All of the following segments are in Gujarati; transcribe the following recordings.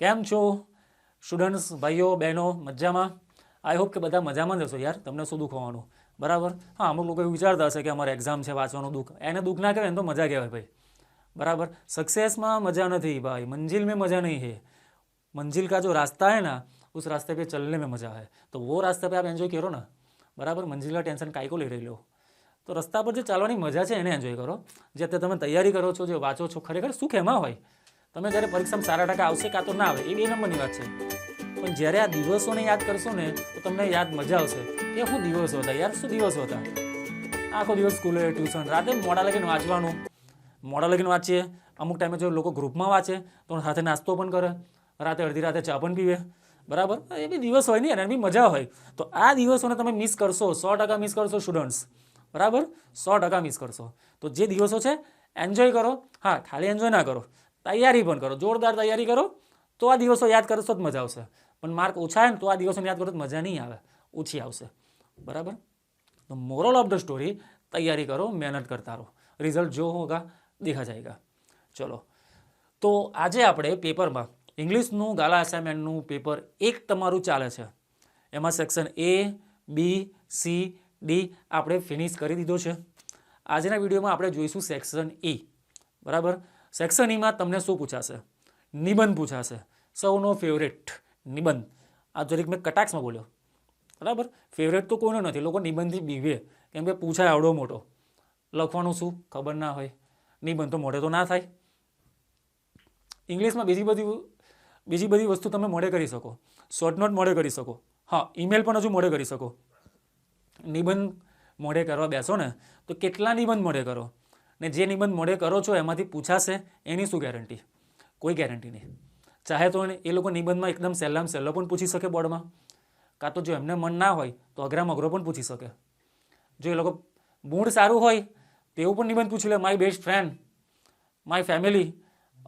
કેમ છો સ્ટુડન્ટ્સ, ભાઈઓ બહેનો? મજામાં? આઈ હોપ કે બધા મજામાં જ હશો યાર. તમને શું દુઃખ હોવાનું, બરાબર? હા, અમુક લોકો એવું વિચારતા હશે કે અમારે એક્ઝામ છે, વાંચવાનું દુઃખ. એને દુઃખ ના કહેવાય, એને તો મજા કહેવાય ભાઈ, बराबर. सक्सेस में मजा नहीं भाई, मंजिल में मजा नहीं है. मंजिल का जो रास्ता है ना, उस रास्ते पे चलने में मजा है. तो वो रास्ते पे आप एंजॉय करो ना, बराबर. मंजिल का टेंशन काई को लઈ રહી લો? તો રસ્તા પર જે ચાલવાની મજા છે એને એન્જોય કરો. જે અત્યારે તમે તૈયારી કરો છો, જે વાંચો છો, ખરેખર સુખ એમાં હોય. તમે જ્યારે પરીક્ષામાં સારા ટકા આવશે કાં તો ના આવે, એ બે નંબરની વાત છે. પણ જ્યારે આ દિવસોને યાદ કરશો ને તો તમને યાદ મજા આવશે કે શું દિવસો હતા યાર, શું દિવસો હતા. આખો દિવસ સ્કૂલે, ટ્યુશન, રાતે મોડા લગીને વાંચવાનું. મોડા લગીને વાંચીએ. અમુક ટાઈમે જો લોકો ગ્રુપમાં વાંચે તો સાથે નાસ્તો પણ કરે, રાતે અડધી રાતે ચા પણ પીવે, બરાબર. એ બી દિવસ હોય ને યાર, એની મજા હોય. તો આ દિવસોને તમે મિસ કરશો, 100% મિસ કરશો સ્ટુડન્ટ્સ, બરાબર. 100% મિસ કરશો. તો જે દિવસો છે એન્જોય કરો. હા, ખાલી એન્જોય ના કરો, તૈયારી પણ કરો, જોરદાર તૈયારી કરો. તો આ દિવસો યાદ કરશો તો મજા આવશે. પણ માર્ક ઓછા આવે ને તો આ દિવસોને યાદ કરો તો મજા નહીં આવે, ઓછી આવશે, બરાબર. तो मोरल ऑफ द स्टोरी, तैयारी करो, मेहनत करता रहो, रिजल्ट जो होगा देखा जाएगा. चलो, तो આજે આપણે પેપરમાં ઇંગ્લિશનું ગાલા અસાઇનમેન્ટનું પેપર 1 તમારું ચાલે છે. એમાં section A, B, C, D આપણે ફિનિશ કરી દીધો છે. આજના વિડીયોમાં આપણે જોઈશું સેક્શન E, બરાબર. સેક્શન E માં તમને શું પૂછાશે? નિબંધ પૂછાશે. સૌનો ફેવરેટ નિબંધ. આ જરીક મેં કટાક્ષમાં બોલ્યો, બરાબર. ફેવરેટ તો કોઈનો નથી, લોકો નિબંધથી બીવે, કેમ કે પૂછાય આવડો મોટો, લખવાનું શું ખબર ના હોય, નિબંધ તો મોઢે તો ના થાય. ઇંગ્લિશમાં બીજી બધી વસ્તુ તમે મોઢે કરી શકો, શોર્ટ નોટ મોઢે કરી શકો, હા, ઈમેલ પણ હજુ મોઢે કરી શકો. નિબંધ મોઢે કરવા બેસો ને તો કેટલા નિબંધ મોઢે કરો, ને જે નિબંધ મોઢે કરો છો એમાંથી પૂછાશે એની શું ગેરંટી? કોઈ ગેરંટી નહીં. ચાહે તો એ લોકો નિબંધમાં એકદમ સહેલામાં સહેલો પણ પૂછી શકે બોર્ડમાં, કાં તો જો એમને મન ના હોય તો અઘરામાં અઘરો પણ પૂછી શકે. જો એ લોકો મૂડ સારું હોય તો એવું પણ નિબંધ પૂછી લે, my best friend, my family,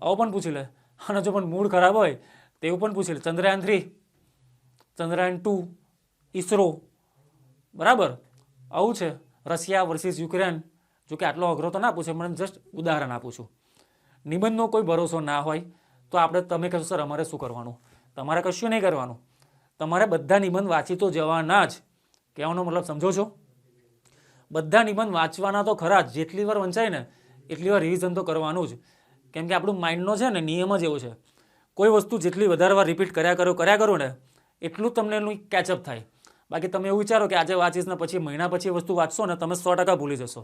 આવું પણ પૂછી લે. અને જો પણ મૂડ ખરાબ હોય તો એવું પણ પૂછી લે, ચંદ્રયાન 3, ચંદ્રયાન 2, ઈસરો, બરાબર. આવું છે. Russia versus Ukraine. જો કે આટલો અઘરો તો ના પૂછે, મને જસ્ટ ઉદાહરણ આપું છું. નિબંધનો કોઈ ભરોસો ના હોય તો આપણે, તમે કહેશો સર અમારે શું કરવાનું? તમારે કશું નહીં કરવાનું, તમારે બધા નિબંધ વાંચી તો જવાના જ. કહેવાનો મતલબ સમજો છો? બધા નિબંધ વાંચવાના તો ખરા જ. જેટલી વાર વંચાય ને એટલી વાર રિવિઝન તો કરવાનું જ. કેમ કે આપણું માઇન્ડનો છે ને નિયમ જ એવો છે, કોઈ વસ્તુ જેટલી વધારે વાર રિપીટ કર્યા કરો ને એટલું તમને એનું કેચઅપ થાય. બાકી તમે એવું વિચારો કે આજે વાંચીશ ને પછી મહિના પછી વસ્તુ વાંચશો ને તમે 100% ભૂલી જશો.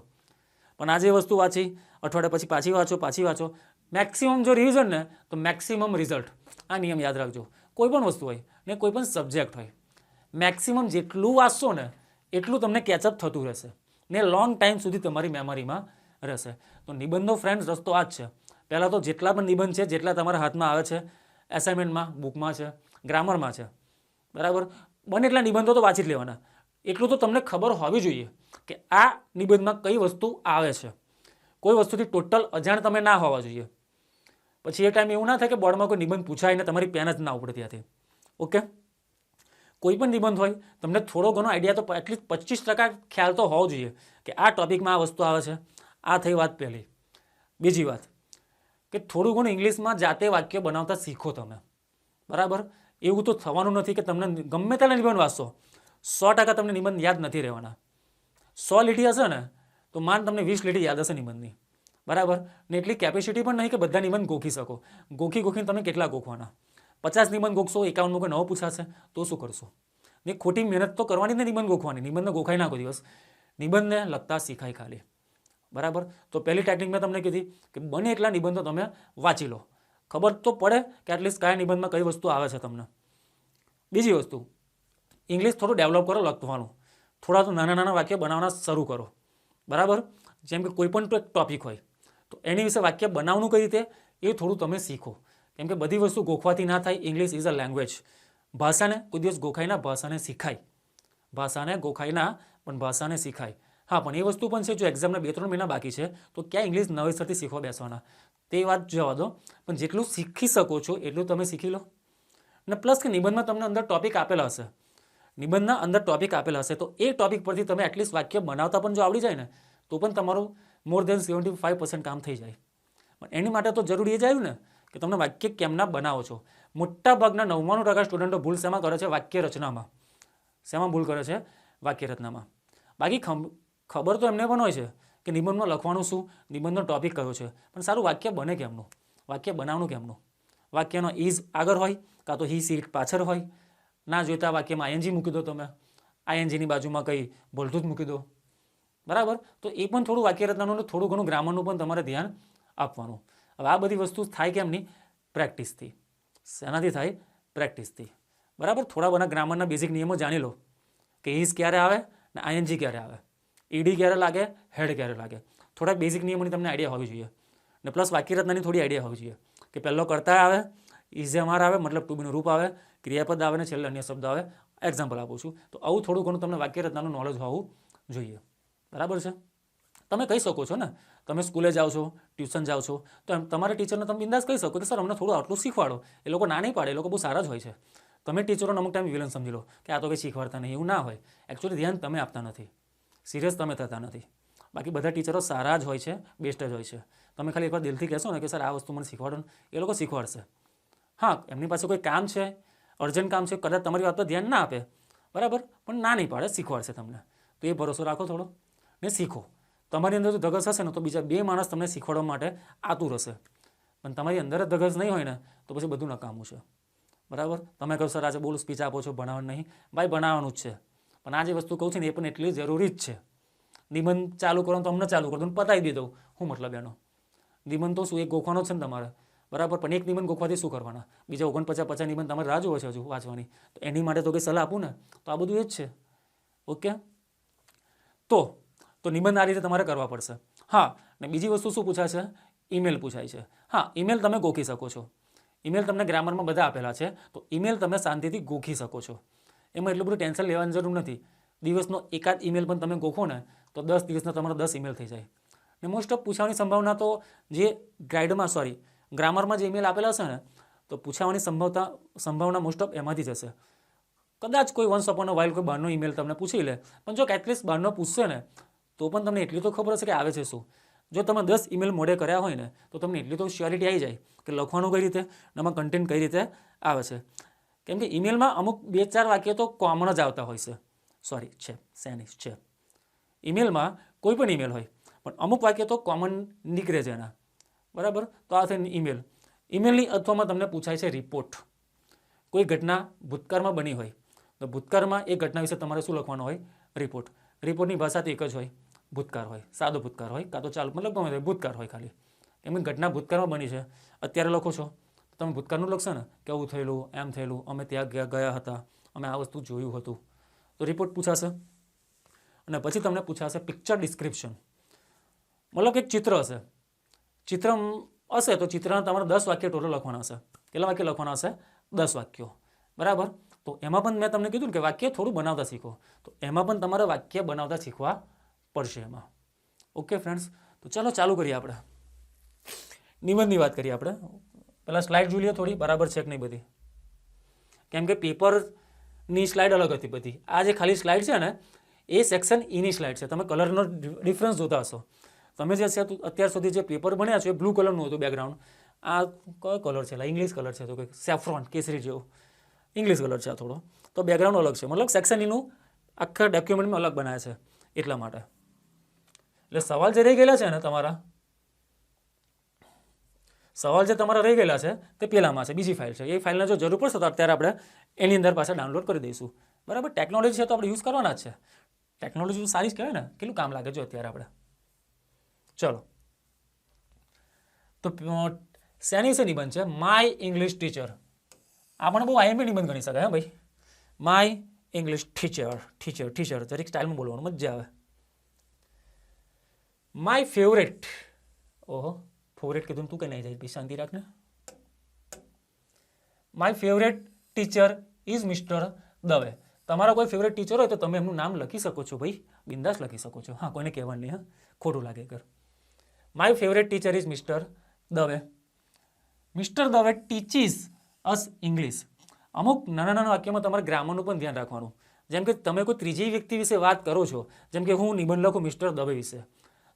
પણ આજે વસ્તુ વાંચી, અઠવાડિયા પછી પાછી વાંચો, મેક્સિમમ જો રિવિઝન ને તો મેક્સિમમ રિઝલ્ટ. આ નિયમ યાદ રાખજો. કોઈ પણ વસ્તુ હોય ને કોઈ પણ સબ્જેક્ટ હોય, મેક્સિમમ જેટલું વાંચશો ને એટલું તમને કેચઅપ થતું રહેશે ને લોંગ ટાઈમ સુધી તમારી મેમરીમાં રહેશે. તો નિબંધનો ફ્રેન્ડ્સ રસ્તો આ જ છે. પહેલાં તો જેટલા પણ નિબંધ છે, જેટલા તમારા હાથમાં આવે છે, એસાઇનમેન્ટમાં, બુકમાં છે, ગ્રામરમાં છે, બરાબર, બને એટલા નિબંધો તો વાંચી જ લેવાના. એટલું તો તમને ખબર હોવી જોઈએ કે આ નિબંધમાં કઈ વસ્તુ આવે છે. કોઈ વસ્તુથી ટોટલ અજાણ તમે ના હોવા જોઈએ. પછી એ ટાઈમ એવું ના થાય કે બોર્ડમાં કોઈ નિબંધ પૂછાય ને તમારી પેન જ ના ઉપડે ત્યાંથી. ઓકે, કોઈ પણ નિબંધ હોય તમને થોડો ઘણો આઈડિયા તો એટલીસ્ટ 25% ખ્યાલ તો હોવો જોઈએ કે આ ટોપિકમાં આ વસ્તુ આવે છે. આ થઈ વાત પહેલી. બીજી વાત કે થોડું ઘણું ઇંગ્લિશમાં જાતે વાક્ય બનાવતા શીખો તમે, બરાબર. એવું તો થવાનું નથી કે તમને ગમે તેટલા નિબંધ વાંચશો 100% તમને નિબંધ યાદ નથી રહેવાના. 100 લીટી હશે ને તો માન તમને 20 લીટી યાદ હશે નિબંધની, બરાબર. ને એટલી કેપેસિટી પણ નહીં કે બધા નિબંધ ગોખી શકો. ગોખીને તમે કેટલા ગોખવાના? 50 નિબંધ ગોખશો, 51 કોઈ નવો પૂછાશે તો શું કરશો? ને ખોટી મહેનત તો કરવાની ને નિબંધ ગોખવાની. નિબંધને ગોખાઈ નાખો દિવસ. નિબંધને લખતા શીખાય ખાલી, બરાબર. તો પહેલી ટેકનિક મેં તમને કીધી કે બને એટલા નિબંધો તમે વાંચી લો, ખબર તો પડે કે એટલીસ્ટ કયા નિબંધમાં કઈ વસ્તુ આવે છે તમને. બીજી વસ્તુ, ઇંગ્લિશ થોડું ડેવલપ કરો લખવાનું. થોડા તો નાના વાક્ય બનાવવાના શરૂ કરો, બરાબર. જેમ કે કોઈ પણ ટોપિક હોય તો એની વિશે વાક્ય બનાવવાનું કઈ રીતે એ થોડું તમે શીખો. કેમ કે બધી વસ્તુ ગોખવાથી ના થાય. English is a language. ભાષાને કોઈ દિવસ ગોખાય ના, ભાષાને શીખાય. ભાષાને ગોખાય ના પણ ભાષાને શીખાય. હા, પણ એ વસ્તુ પણ છે, જો એક્ઝામના 2-3 મહિના બાકી છે તો ક્યાં ઇંગ્લિશ નવેસરથી શીખવા બેસવાના, તે વાત જવા દો. પણ જેટલું શીખી શકો છો એટલું તમે શીખી લો. ને પ્લસ કે નિબંધમાં તમને અંદર ટોપિક આપેલા હશે, નિબંધના અંદર ટોપિક આપેલા હશે તો એ ટોપિક પરથી તમે એટલીસ્ટ વાક્ય બનાવતા પણ જો આવડી જાય ને તો પણ તમારું મોર દેન 75% કામ થઈ જાય. પણ એની માટે તો જરૂરી એ જ આવ્યું ને કે તમને વાક્ય કેમના બનાવો છો. મોટાભાગના 99% સ્ટુડન્ટો ભૂલ શેમાં કરે છે? વાક્ય રચનામાં. શેમાં ભૂલ કરે છે? વાક્ય રચનામાં. બાકી ખબર તો એમને પણ હોય છે કે નિબંધમાં લખવાનું શું, નિબંધનો ટોપિક કયો છે, પણ સારું વાક્ય બને કેમનું, વાક્ય બનાવવાનું કેમનું? વાક્યનો ઇઝ આગળ હોય કાં તો હી સીટ પાછળ હોય. ના જોઈતા વાક્યમાં આઈએનજી મૂકી દો તમે, આઈએનજીની બાજુમાં કંઈ ભલતું જ મૂકી દો. બરાબર? તો એ પણ થોડું વાક્ય રચનાનું, થોડું ઘણું ગ્રામરનું પણ તમારે ધ્યાન આપવાનું. હવે આ બધી વસ્તુ થાય કેમની? પ્રેક્ટિસથી. શેનાથી થાય? પ્રેક્ટિસથી. બરાબર? થોડા ઘણા ગ્રામરના બેઝિક નિયમો જાણી લો કે ઇઝ ક્યારે આવે ને આઈએનજી ક્યારે આવે, ઈડી ક્યારે લાગે, હેડ ક્યારે લાગે. થોડાક બેઝિક નિયમોની તમને આઈડિયા હોવી જોઈએ. ને પ્લસ વાક્ય રચનાની થોડી આઈડિયા હોવી જોઈએ કે પહેલો કર્તા આવે, ઇઝ એમઆર આવે, મતલબ ટુ બીનું રૂપ આવે, ક્રિયાપદ આવે ને છેલ્લે અન્ય શબ્દ આવે. એક્ઝામ્પલ આપું છું. તો આવું થોડું ઘણું તમને વાક્ય રચનાનું નોલેજ હોવું જોઈએ. બરાબર છે? તમે કહી શકો છો ને, તમે સ્કૂલે જાઓ છો, ટ્યુશન જાઓ છો, તો તમારા ટીચરને તમે બિંદાસ કહી શકો કે સર અમને થોડું આટલું શીખવાડો. એ લોકો ના નહીં પાડે, એ લોકો બહુ સારા જ હોય છે. તમે ટીચરોને અમુક ટાઈમ વિલન સમજી લો કે આ તો કંઈ શીખવાડતા નહીં. એવું ના હોય. એકચ્યુઅલી ધ્યાન તમે આપતા નથી, સિરિયસ તમે થતા નથી. બાકી બધા ટીચરો સારા જ હોય છે, બેસ્ટ જ હોય છે. તમે ખાલી એકવાર દિલથી કહેશો ને કે સર આ વસ્તુ મને શીખવાડો ને, એ લોકો શીખવાડશે. હા, એમની પાસે કોઈ કામ છે, અર્જન્ટ કામ છે, કદાચ તમારી વાત પર ધ્યાન ના આપે, બરાબર, પણ ના નહીં પાડે, શીખવાડશે તમને. તો એ ભરોસો રાખો થોડો ને શીખો. તમારી અંદર જો ધગસ હશે ને તો બીજા 2 માણસ તમને શીખવાડવા માટે આતુર હશે. પણ તમારી અંદર જ ધગસ નહીં હોય ને તો પછી બધું નકામું છે. બરાબર? તમે કહો સર આજે બોલ સ્પીચ આપો છો, ભણાવવાનું નહીં. ભાઈ ભણાવવાનું જ છે, પણ આ જે વસ્તુ કહું છું ને એ પણ એટલી જરૂરી જ છે. નિબંધ ચાલુ કરો તો અમને ચાલુ કરો તો પતાવી દઈ દઉં, શું મતલબ એનો? નિબંધ તો શું એક ગોખવાનો છે ને તમારે, બરાબર, પણ એક નિબંધ ગોખવાથી શું કરવાના? બીજા 49 નિબંધ તમારે રાહ જોવો છે હજુ વાંચવાની. તો એની માટે તો કંઈ સલાહ આપું ને, તો આ બધું એ જ છે. ઓકે? તો નિબંધ આ રીતે તમારે કરવા પડશે. હા, ને બીજી વસ્તુ શું પૂછાય છે? ઈમેલ પૂછાય છે. હા, ઈમેલ તમે ગોખી શકો છો. ઈમેલ તમને ગ્રામરમાં બધા આપેલા છે, તો ઈમેલ તમે શાંતિથી ગોખી શકો છો. એમાં એટલું બધું ટેન્શન લેવાની જરૂર નથી. દિવસનો એકાદ ઈમેલ પણ તમે ગોખો ને તો 10 દિવસના તમારા 10 ઈમેલ થઈ જાય. ને મોસ્ટ ઓફ પૂછવાની સંભાવના તો જે ગ્રામરમાં જે ઈમેલ આપેલા હશે ને તો પૂછાવાની સંભાવના મોસ્ટ ઓફ એમાંથી જ હશે. કદાચ કોઈ વન્સ અપોન અ વાઇલ કોઈ બહારનો ઈમેલ તમને પૂછી લે, પણ જો એટલીસ્ટ બહારનો પૂછશે ને તો પણ તમને એટલી તો ખબર હશે કે આવે છે શું. જો તમે 10 ઈમેલ મોડે કર્યા હોય ને તો તમને એટલી તો શ્યોરિટી આવી જાય કે લખવાનું કઈ રીતે અને એમાં કન્ટેન્ટ કઈ રીતે આવે છે. કેમ કે ઈમેલમાં અમુક 2-4 વાક્ય તો કોમન જ આવતા હોય છે. ઈમેલમાં કોઈ પણ ઈમેલ હોય પણ અમુક વાક્ય તો કોમન નીકળે છે એના. બરાબર? તો આ થઈ ઈમેલ. ઈમેલની અથવામાં તમને પૂછાય છે રિપોર્ટ. કોઈ ઘટના ભૂતકાળમાં બની હોય તો ભૂતકાળમાં એ ઘટના વિશે તમારે શું લખવાનું હોય? રિપોર્ટ. રિપોર્ટની ભાષા તો એક જ હોય, ભૂતકાળ હોય, સાદો ભૂતકાળ હોય કાં તો ચાલુ, મતલબ ગમે તે ભૂતકાળ હોય ખાલી. એમ ઘટના ભૂતકાળમાં બની છે, અત્યારે લખો છો તો તમે ભૂતકાળનું લખશો ને કે આવું થયેલું, એમ થયેલું, અમે ત્યાં ગયા હતા, અમે આ વસ્તુ જોયું હતું. તો રિપોર્ટ પૂછાશે. અને પછી તમને પૂછાશે પિક્ચર ડિસ્ક્રિપ્શન. મતલબ કે એક ચિત્ર હશે, ચિત્ર હશે તો ચિત્રના તમારે 10 વાક્ય ટોટલ લખવાના હશે. કેટલા વાક્ય લખવાના હશે? 10 વાક્યો. બરાબર? તો એમાં પણ મેં તમને કીધું ને કે વાક્ય થોડું બનાવતા શીખો. તો એમાં પણ તમારે વાક્ય બનાવતા શીખવા પડશે એમાં. ઓકે ફ્રેન્ડ્સ, તો ચાલો ચાલુ કરીએ આપણે. નિબંધની વાત કરીએ આપણે. પહેલાં સ્લાઇડ જોઈ લઈએ થોડી, બરાબર છે કે નહીં બધી. કેમ કે પેપરની સ્લાઇડ અલગ હતી બધી. આ જે ખાલી સ્લાઇડ છે ને એ સેક્શન ઈની સ્લાઇડ છે. તમે કલરનો ડિફરન્સ જોતા હશો. તમે જે અત્યાર સુધી જે પેપર ભણ્યા છો એ બ્લુ કલરનું હતું બેકગ્રાઉન્ડ. આ કયો કલર છે? ઇંગ્લિશ કલર છે, તો કે સેફ્રોન કેસરી જેવો ઇંગ્લિશ કલર છે આ થોડો. તો બેકગ્રાઉન્ડ અલગ છે, મતલબ સેક્શન ઈનું આખા ડોક્યુમેન્ટમાં અલગ બનાવ્યા છે એટલા માટે. એટલે સવાલ જે રહી ગયેલા છે ને તમારા, સવાલ જે તમારા રહી ગયેલા છે તે પહેલામાં છે, બીજી ફાઇલ છે. એ ફાઇલને જો જરૂર પડશે તો અત્યારે આપણે એની અંદર પાછા ડાઉનલોડ કરી દઈશું. બરાબર? ટેકનોલોજી છે તો આપણે યુઝ કરવાના જ છે. ટેકનોલોજી સારી જ કહેવાય ને, કેટલું કામ લાગે જો અત્યારે આપણે. ચલો, તો શેની વિશે નિબંધ છે? My English teacher. આ પણ બહુ આઈએમપી નિબંધ ગણી શકાય. હા ભાઈ, માય ઇંગ્લિશ ટીચર જરીક સ્ટાઇલમાં બોલવાનું મજા આવે. My favourite. ઓહો, ફેવરેટ કીધું તું કે નહીં જાય, શાંતિ રાખને. My favourite teacher is mister Dave. તમારા કોઈ ફેવરેટ ટીચર હોય તો તમે એમનું નામ લખી શકો છો ભાઈ, બિંદાસ લખી શકો છો. હા, કોઈને કહેવાનું નહીં, હા, ખોટું લાગે કર. My favourite teacher is mister Dave. Mister Dave teaches us English. અમુક નાના વાક્યમાં તમારે ગ્રામરનું પણ ધ્યાન રાખવાનું. જેમ કે તમે કોઈ ત્રીજી વ્યક્તિ વિશે વાત કરો છો, જેમ કે હું નિબંધ લખું મિસ્ટર દવે વિશે,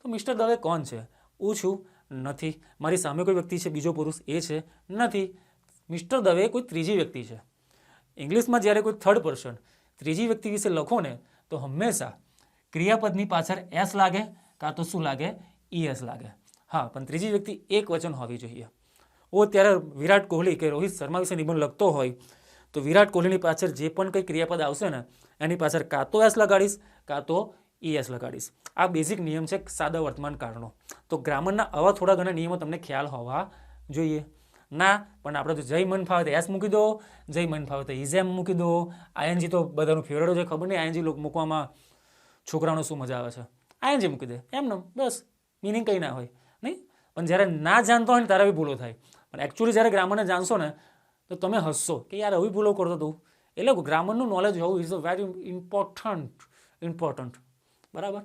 તો મિસ્ટર દવે કોણ છે? હું છું? નથી. મારી સામે કોઈ વ્યક્તિ છે બીજો પુરુષ? એ છે? નથી. મિસ્ટર દવે કોઈ ત્રીજી વ્યક્તિ છે. ઇંગ્લિશમાં જ્યારે કોઈ થર્ડ પર્સન ત્રીજી વ્યક્તિ વિશે લખો ને તો હંમેશા ક્રિયાપદની પાછળ એસ લાગે કાં તો શું લાગે, ઈએસ લાગે. હા, પણ ત્રીજી વ્યક્તિ એક વચન હોવી જોઈએ. ત્યારે વિરાટ કોહલી કે રોહિત શર્મા વિશે નિબંધ લખતો હોય તો વિરાટ કોહલીની પાછળ જે પણ કંઈ ક્રિયાપદ આવશે ને એની પાછળ કાં તો એસ લગાડીશ કાં તો ઈએસ લગાડીશ. આ બેઝિક નિયમ છે સાદા વર્તમાન કાળનો. તો ગ્રામરના આવા થોડા ઘણા નિયમો તમને ખ્યાલ હોવા જોઈએ. ના પણ આપણે તો જય મન ફાવે તો એસ મૂકી દો, જય મન ફાવે તો ઇઝ એમ મૂકી દો. આઈએનજી તો બધાનું ફેવરેટ છે, ખબર નહીં આઈએનજી મૂકવામાં છોકરાઓને શું મજા આવે છે. આઈએનજી મૂકી દે એમને બસ, મિનિંગ કંઈ ના હોય નહીં. પણ જ્યારે ના જાણતો હોય ને ત્યારે બી ભૂલો થાય. પણ એકચ્યુઅલી જ્યારે ગ્રામરને જાણશો ને તો તમે હસશો કે યાર આવી ભૂલો કરતો તું. એટલે ગ્રામરનું નોલેજ હોવું ઇઝ અ વેરી ઇમ્પોર્ટન્ટ. બરાબર.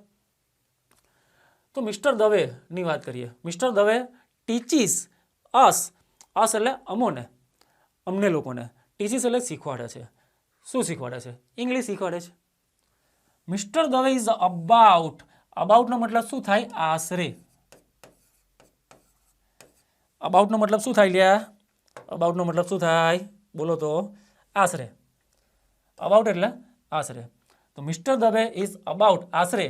તો મિસ્ટર દવેની વાત કરીએ. મિસ્ટર દવે ટીચીસ અસ એટલે અમને લોકોને. ટીચીસ એટલે શીખવાડે છે. શું શીખવાડે છે? ઇંગ્લિશ શીખવાડે છે. મિસ્ટર દવે ઇઝ અબાઉટનો મતલબ શું થાય? આશરે. અબાઉટનો મતલબ શું થાય લ્યા? અબાઉટનો મતલબ શું થાય? બોલો તો. આશરે. અબાઉટ એટલે આશરે. તો મિસ્ટર દવે ઇઝ અબાઉટ આશરે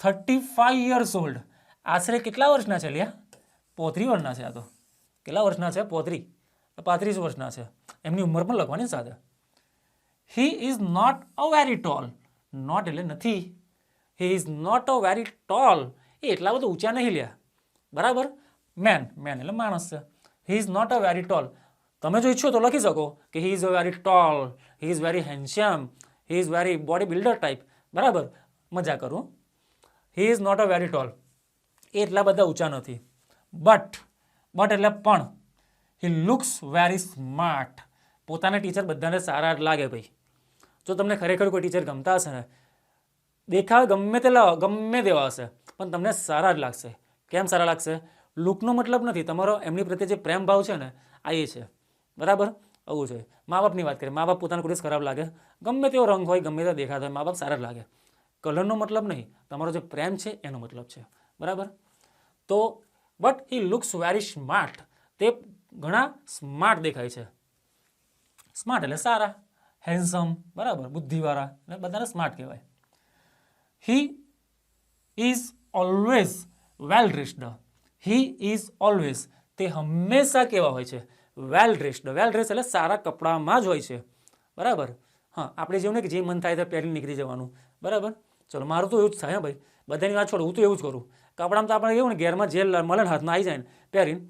35 years old. આશરે કેટલા વર્ષના છે લ્યા? 35 વર્ષના છે. આ તો કેટલા વર્ષના છે? 35 વર્ષના છે. એમની ઉંમર પણ લખવાની સાથે. He is not a very tall. Not એટલે નથી. He is not a very tall. એ એટલા બધા ઊંચા નહીં લ્યા. બરાબર. મેન એટલે માણસ છે. He is not a very tall. તમે જો ઈચ્છો તો લખી શકો કે he is a very tall, he is very handsome, he is very body builder type. બરાબર, મજા કરું. He is not a very tall. એ એટલા બધા ઊંચા નથી. બટ એટલે પણ. He looks very smart. પોતાના ટીચર બધાને સારા લાગે ભાઈ. જો તમને ખરેખર કોઈ ટીચર ગમતા હશે ને, દેખાવ ગમે તેવા હશે પણ તમને સારા જ લાગશે. કેમ સારા લાગશે? લુકનો મતલબ નથી, તમારો એમની પ્રત્યે જે પ્રેમ ભાવ છે ને આ એ છે. બરાબર, આવું છે. મા બાપની વાત કરીએ. મા બાપ પોતાના કોઈ ખરાબ લાગે, ગમે તેવો રંગ હોય, ગમે તેવો દેખાતો હોય, મા બાપ સારા જ લાગે. કલરનો મતલબ નહીં, તમારો જે પ્રેમ છે એનો મતલબ છે. બરાબર. તો but he looks very smart. તે ઘણા સ્માર્ટ દેખાય છે. સ્માર્ટ એટલે સારા, હેન્ડસમ. બરાબર, બુદ્ધિવાળા એટલે બધાને સ્માર્ટ કહેવાય. He is always well dressed. He is always. તે હંમેશા કેવા હોય છે? વેલ ડ્રેસ્ડ. વેલ ડ્રેસ એટલે સારા કપડામાં જ હોય છે. બરાબર. હા, આપણે જેવું ને કે જે મન થાય તો પહેરીને નીકળી જવાનું. બરાબર. ચલો, મારું તો એવું જ થાય. ભાઈ બધાની વાત છોડો, હું તો એવું જ કરું. કપડામાં તો આપણે એવું ને ઘેરમાં જે મળે ને હાથમાં આવી જાય ને પહેરીને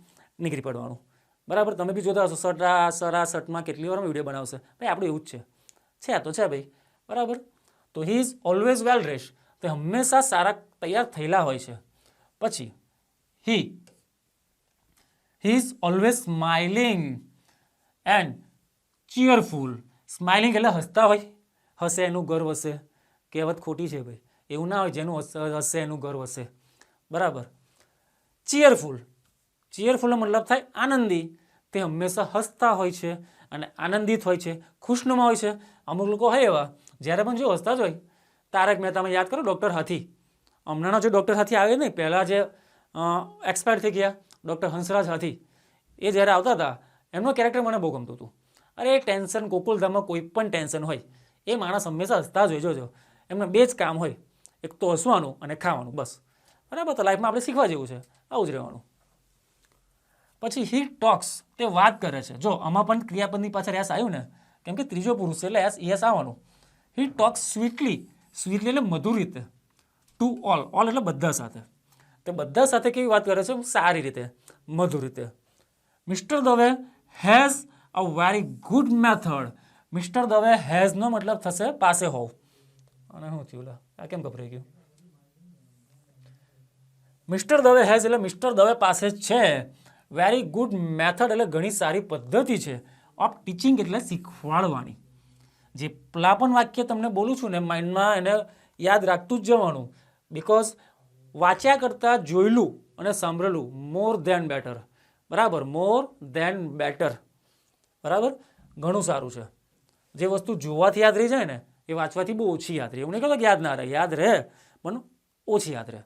નીકળી પડવાનું. બરાબર. તમે બી જોતા હશો શર્ટમાં કેટલી વાર વિડીયો બનાવશે. ભાઈ આપણું એવું જ છે તો છે ભાઈ. બરાબર. તો he is always well dressed. તે હંમેશા સારા તૈયાર થયેલા હોય છે. પછી he is always smiling and ચીયરફુલ. Smiling એટલે હસતા હોય. હસે એનું ગર્વ હશે. કહેવત ખોટી છે ભાઈ. એવું ના હોય જેનું હશે એનું ગર્વ હશે. બરાબર. ચીયરફુલનો મતલબ થાય આનંદી. તે હંમેશા હસતા હોય છે અને આનંદિત હોય છે, ખુશનુમા હોય છે. અમુક લોકો હોય એવા જ્યારે પણ જો હસતા જ હોય. તારક મહેતામાં યાદ કરો ડૉક્ટર હાથી. હમણાંનો જે ડૉક્ટર હાથી આવે નહીં, પહેલાં જે એક્સપાયર થઈ ગયા ડૉક્ટર હંસરાજ હાથી, એ જ્યારે આવતા હતા એમનું કેરેક્ટર મને બહુ ગમતું હતું. અરે ટેન્શન, ગોકુલધામમાં કોઈ પણ ટેન્શન હોય એ માણસ હંમેશા હસતા જ હોય. જોજો, એમને બે જ કામ હોય, એક તો હસવાનું અને ખાવાનું, બસ. બરાબર. તો લાઈફમાં આપણે શીખવા જેવું છે, આવું જ રહેવાનું. પછી હી ટોક્સ. તે વાત કરે છે. જો આમાં પણ ક્રિયાપદની પાછળ એસ આવ્યું ને, કેમ કે ત્રીજો પુરુષ છે એટલે એસ આવવાનું. હી ટોક્સ સ્વીટલી. સ્વીટલી એટલે મધુર રીતે. ટુ ઓલ એટલે બધા સાથે. તે બધા સાથે કેવી વાત કરે છે? સારી રીતે, મધુર રીતે. Mister Dave has a very good method. Mister Dave હેઝનો મતલબ થશે પાસે હોવ. અને શું થયું? આ કેમ ગભરાઈ ગયું? મિસ્ટર દવે હેઝ એટલે મિસ્ટર દવે પાસે છે વેરી ગુડ મેથડ એટલે ઘણી સારી પદ્ધતિ છે. ઓફ ટીચિંગ એટલે શીખવાડવાની. જે પેલા પણ વાક્ય તમને બોલું છું ને માઇન્ડમાં એને યાદ રાખતું જ જવાનું. બિકોઝ વાંચ્યા કરતાં જોયેલું અને સાંભળેલું મોર ધેન બેટર. બરાબર, મોર ધેન બેટર. બરાબર, ઘણું સારું છે. જે વસ્તુ જોવાથી યાદ રહી જાય ને એ વાંચવાથી બહુ ઓછી યાદ રહે. એવું નહીં કહેતો કે યાદ ના રહે, યાદ રહે પણ ઓછી યાદ રહે.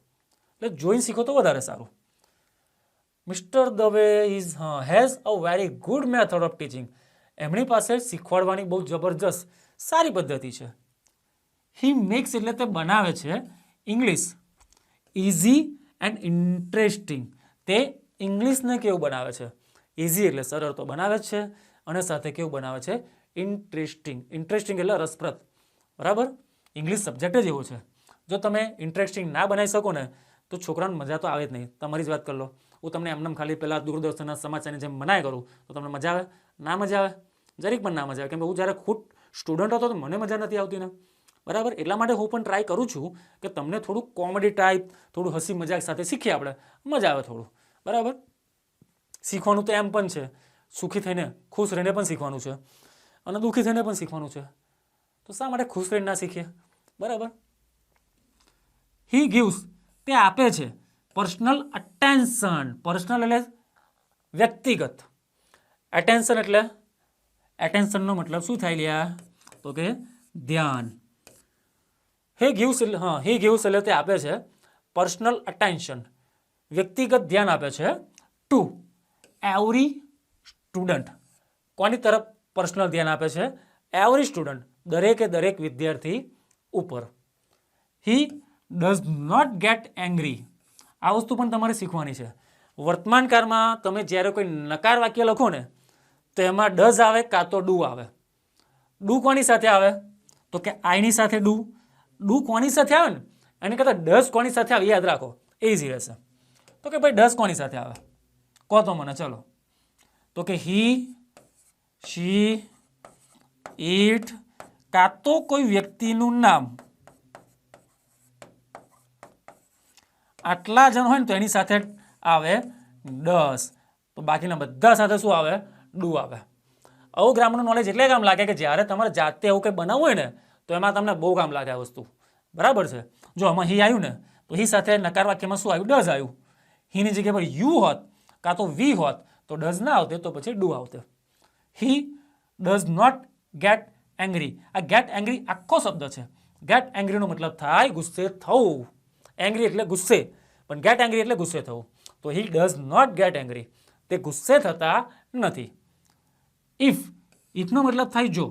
એટલે જોઈને શીખો તો વધારે સારું. Mister Dave is has a very good method of teaching. એમની પાસે શીખવાડવાની બહુ જબરજસ્ત સારી પદ્ધતિ છે. હી મેક્સ એટલે તે બનાવે છે ઇંગ્લિશ ઇઝી એન્ડ ઇન્ટરેસ્ટિંગ. તે ઇંગ્લિશને કેવું બનાવે છે? ઇઝી એટલે સરળ તો બનાવે જ છે, અને સાથે કેવું બનાવે છે? ઇન્ટરેસ્ટિંગ. ઇન્ટરેસ્ટિંગ એટલે રસપ્રદ. બરાબર? ઇંગ્લિશ સબ્જેક્ટ જ એવો છે. જો તમે ઇન્ટરેસ્ટિંગ ના બનાવી શકો ને તો છોકરાને મજા તો આવે જ નહીં. તમારી જ વાત કરી લો, હું તમને એમને ખાલી પહેલાં દૂરદર્શનના સમાચારની જેમ બનાવ્યા કરું તો તમને મજા આવે? ના મજા આવે, જરીક પણ ના મજા આવે. કેમ કે હું જ્યારે ખુદ સ્ટુડન્ટ હતો તો મને મજા નથી આવતી ને. બરાબર? એટલા માટે હું પણ ટ્રાય કરું છું કે તમને થોડું કોમેડી ટાઈપ, થોડું હસી મજાક સાથે શીખીએ આપણે, મજા આવે થોડું. બરાબર? શીખવાનું તો એમ પણ છે, સુખી થઈને ખુશ રહીને પણ શીખવાનું છે અને દુઃખી થઈને પણ શીખવાનું છે. તો શા માટે ખુશ રહીને ના શીખીએ? બરાબર? હી ગિવ્સ તે આપે છે પર્સનલ અટેન્શન. પર્સનલ એટલે વ્યક્તિગત. એટેન્શન એટલે એટેન્શનનો મતલબ શું થાય લ્યા? તો કે ધ્યાન. હી ગિવ્સ એટલે તે આપે છે પર્સનલ અટેન્શન, વ્યક્તિગત ધ્યાન આપે છે ટુ એવરી સ્ટુડન્ટ. કોની તરફ પર્સનલ ધ્યાન આપે છે? એવરી સ્ટુડન્ટ, દરેકે દરેક વિદ્યાર્થી ઉપર. He does not get angry. આ વસ્તુ પણ તમારે શીખવાની છે. વર્તમાન કાળમાં તમે જ્યારે કોઈ નકાર વાક્ય લખો ને તો એમાં ડઝ આવે કાં તો ડુ આવે. ડુ કોની સાથે આવે? તો કે આઈની સાથે ડુ. ડુ કોની સાથે આવે ને એની કરતાં ડઝ કોની સાથે આવે યાદ રાખો, એ ઇઝી રહેશે. તો કે ભાઈ ડઝ કોની સાથે આવે? કહો તો મને, ચલો. તો કે હી, શી, ઇટ, કાં તો કોઈ વ્યક્તિનું નામ. આટલા જણ હોય ને તો એની સાથે આવે ડઝ. તો બાકીના બધા સાથે શું આવે? ડુ આવે. આવું ગ્રામરનું નોલેજ એટલે કામ લાગે કે જ્યારે તમારે જાતે એવું કંઈ બનાવવું હોય ને તો એમાં તમને બહુ કામ લાગે આ વસ્તુ. બરાબર છે? જો આમાં હી આવ્યું ને તો હી સાથે નકાર વાક્યમાં શું આવ્યું? ડઝ આવ્યું. હીની જગ્યાએ પર યુ હોત કાં તો વી હોત તો ડઝ ના આવતે, તો પછી ડુ આવતે. He does not get angry. આ ગેટ એંગ્રી આખો શબ્દ છે. ગેટ એંગ્રીનો મતલબ થાય ગુસ્સે થવું. એંગ્રી એટલે ગુસ્સે, પણ ગેટ એંગ્રી એટલે ગુસ્સે થવું. તો he does not get angry. તે ગુસ્સે થતા નથી. ઇફનો મતલબ થાય જો.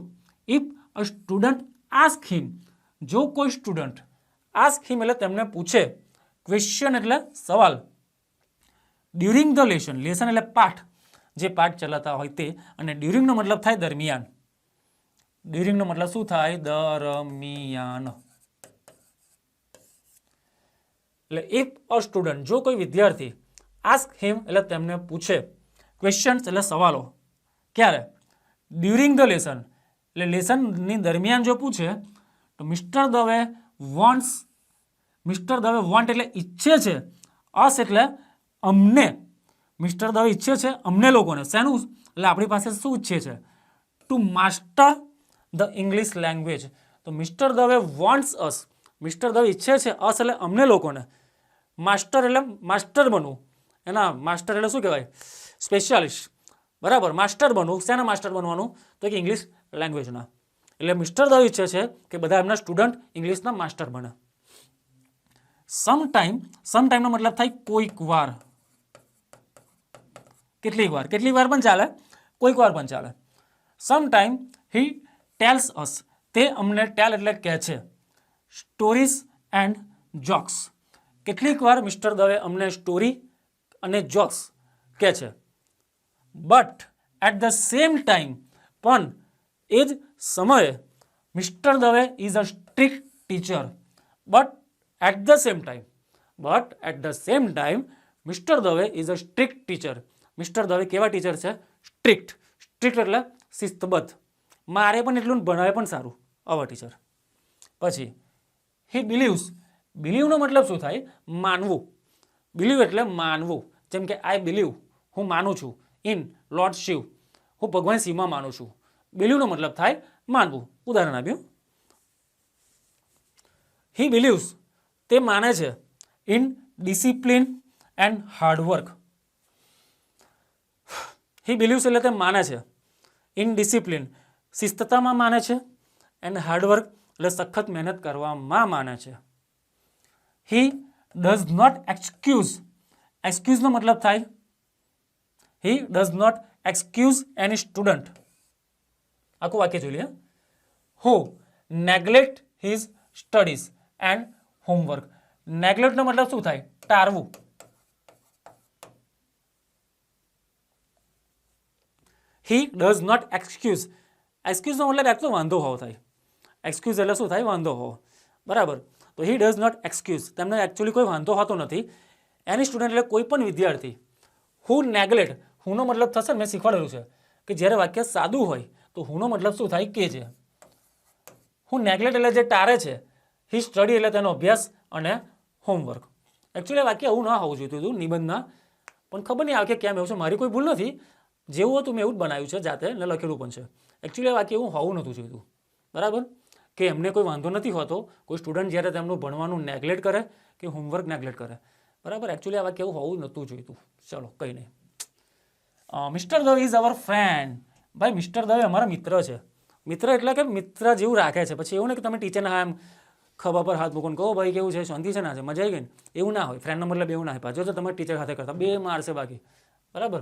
If a student ask him. જો કોઈ સ્ટુડન્ટ આસ્ક હિમ એટલે તેમને પૂછે, ક્વેશ્ચન એટલે સવાલ, ડ્યુરિંગ ધ લેસન. લેસન એટલે પાઠ, જે પાઠ ચલાવતા હોય તે. અને ડ્યુરિંગનો મતલબ થાય દરમિયાન. ડ્યુરિંગનો મતલબ શું થાય? દરમિયાન. એટલે ઇફ અ સ્ટુડન્ટ, જો કોઈ વિદ્યાર્થી, આસ્ક હિમ એટલે તેમને પૂછે, ક્વેશ્ચન્સ એટલે સવાલો. ક્યારે? ડ્યુરિંગ ધ લેસન એટલે લેસનની દરમિયાન જો પૂછે તો mister Dave wants. Mister Dave want એટલે ઈચ્છે છે, અસ એટલે અમને. મિસ્ટર દવે ઈચ્છે છે અમને લોકોને. શેનું? એટલે આપણી પાસે શું ઈચ્છે છે? To master the English language. તો mister Dave wants us. Mister Dave ઈચ્છે છે અસ એટલે અમને લોકોને. માસ્ટર એટલે માસ્ટર બનવું. એના માસ્ટર એટલે શું કહેવાય? સ્પેશિયાલિસ્ટ. બરાબર? માસ્ટર બનવું. શેના માસ્ટર બનવાનું? તો કે ઇંગ્લિશ લેંગ્વેજના. એટલે મિસ્ટર દવે ઈચ્છે છે કે બધા એમના સ્ટુડન્ટ ઇંગ્લિશના માસ્ટર બને. સમટાઈમનો મતલબ થાય કોઈક વાર. કેટલીક વાર. કેટલીક વાર પણ ચાલે, કોઈક વાર પણ ચાલે. સમટાઈમ હી ટેલ્સ અસ. તે અમને ટેલ એટલે કહે છે, સ્ટોરીઝ એન્ડ જોક્સ. કેટલીક વાર મિસ્ટર દવે અમને સ્ટોરી અને જોક્સ કહે છે. But at the same time, પણ એ જ સમયે mister Dave is a strict teacher. But at the same time mister Dave is a strict teacher. Mister Dave કેવા ટીચર છે? સ્ટ્રિક્ટ. સ્ટ્રિક્ટ એટલે શિસ્તબદ્ધ. મારે પણ એટલું ભણાવે પણ સારું, આવા ટીચર. પછી હી બિલીવ્સ. બિલીવનો મતલબ શું થાય? માનવું. બિલીવ એટલે માનવું. જેમ કે આઈ બિલીવ, હું માનું છું, ઇન લોર્ડ શિવ, હું ભગવાન શિવમાં માનું છું. બિલીવનો મતલબ થાય માનવું. ઉદાહરણ આપ્યું. હી બિલીવ્સ તે માને છે in discipline and hard work. He believes એટલે તે માને છે ઇન ડિસિપ્લિન, શિસ્તતામાં માને છે, એન્ડ હાર્ડવર્ક એટલે સખત મહેનત કરવામાં માને છે. He does not excuse. એક્સક્યુઝનો મતલબ થાય he does not excuse any student. આખું વાક્ય જોઈ લે. Who neglect his studies and homework. નેગ્લેક્ટનો મતલબ શું થાય? ટાળવું. He does not excuse. એક્સક્યુઝનો મતલબ એક તો વાંધો હોવો થાય. એક્સક્યુઝ એટલે શું થાય? વાંધો હોવો. બરાબર. તો હી ડઝ નોટ એક્સક્યુઝ, તેમને એકચ્યુઅલી કોઈ વાંધો હોતો નથી. એની સ્ટુડન્ટ એટલે કોઈ પણ વિદ્યાર્થી. હુ નેગ્લેક્ટ, હુનો મતલબ થશે, મેં શીખવાડેલું છે કે જ્યારે વાક્ય સાદું હોય તો હુનો મતલબ શું થાય? કે છે. હું નેગ્લેક્ટ એટલે જે ટાળે છે. હી સ્ટડી એટલે તેનો અભ્યાસ અને હોમવર્ક. એકચ્યુઅલી વાક્ય એવું ના હોવું જોઈતું હતું નિબંધના, પણ ખબર નહીં આવે કે કેમ એવું છે. મારી કોઈ ભૂલ નથી, જેવું હતું મેં એવું જ બનાવ્યું છે જાતે, ને લખેલું પણ છે. એકચ્યુઅલી વાક્ય એવું હોવું નહોતું જોઈતું. બરાબર, કે એમને કોઈ વાંધો નથી હોતો કોઈ સ્ટુડન્ટ જ્યારે તેમનું ભણવાનું નેગ્લેક્ટ કરે કે હોમવર્ક નેગ્લેક્ટ કરે. બરાબર, એકચ્યુઅલી આ વાક્ય એવું હોવું નહોતું જોઈતું. ચલો કંઈ નહીં. Mister Dave is our friend. ભાઈ મિસ્ટર દવે અમારા મિત્ર છે. મિત્ર એટલે કે મિત્ર જેવું રાખે છે. પછી એવું નહીં કે તમે ટીચરના હા એમ ખભા પર હાથ મૂકીને કહો ભાઈ કેવું છે, શાંતિ છે, ના છે, મજા આવી ગઈ ને, એવું ના હોય. ફ્રેન્ડનો મતલબ એવું ના હોય. પાછો તો તમારે ટીચર સાથે કરતા બે મારશે બાકી. બરાબર.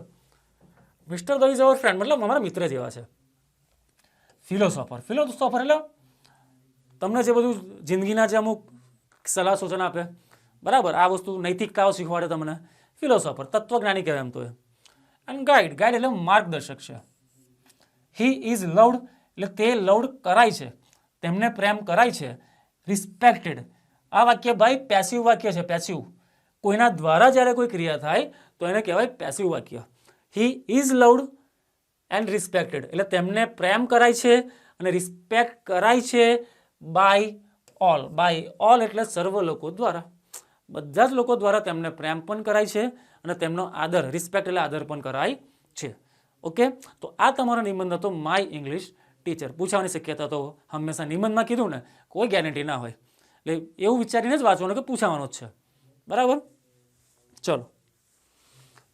Mister Dave is our friend મતલબ અમારા મિત્ર જેવા છે. ફિલોસોફર. ફિલોસોફર એટલે તમને જે બધું જિંદગીના જે અમુક સલાહ સૂચન આપે, બરાબર, આ વસ્તુ નૈતિકતાઓ શીખવાડે તમને. ફિલોસોફર તત્વજ્ઞાની કહેવાય એમ તો એ. And guide. ગાઈડ એટલે માર્ગદર્શક છે. હી ઇઝ લવડ એટલે તે લવડ કરાય છે, તેમને પ્રેમ કરાય છે. રિસ્પેક્ટેડ. આ વાક્ય ભાઈ પેસિવ વાક્ય છે. પેસિવ. કોઈના દ્વારા જ્યારે કોઈ ક્રિયા થાય તો એને કહેવાય પેસિવ વાક્ય. He is loved and respected એટલે તેમને પ્રેમ કરાય છે અને રિસ્પેક્ટ કરાય છે બાય ઓલ. બાય ઓલ એટલે સર્વ લોકો દ્વારા. બધા જ લોકો દ્વારા તેમને પ્રેમ પણ કરાય છે અને તેમનો આદર, રિસ્પેક્ટ એટલે આદર પણ કરાય છે. ઓકે, તો આ તમારો નિબંધ હતો માય ઇંગ્લિશ ટીચર. પૂછવાની શક્યતા તો હંમેશા નિબંધમાં કીધું ને કોઈ ગેરંટી ના હોય, એટલે એવું વિચારીને જ વાંચવાનું કે પૂછાવાનું જ છે. બરાબર. ચલો,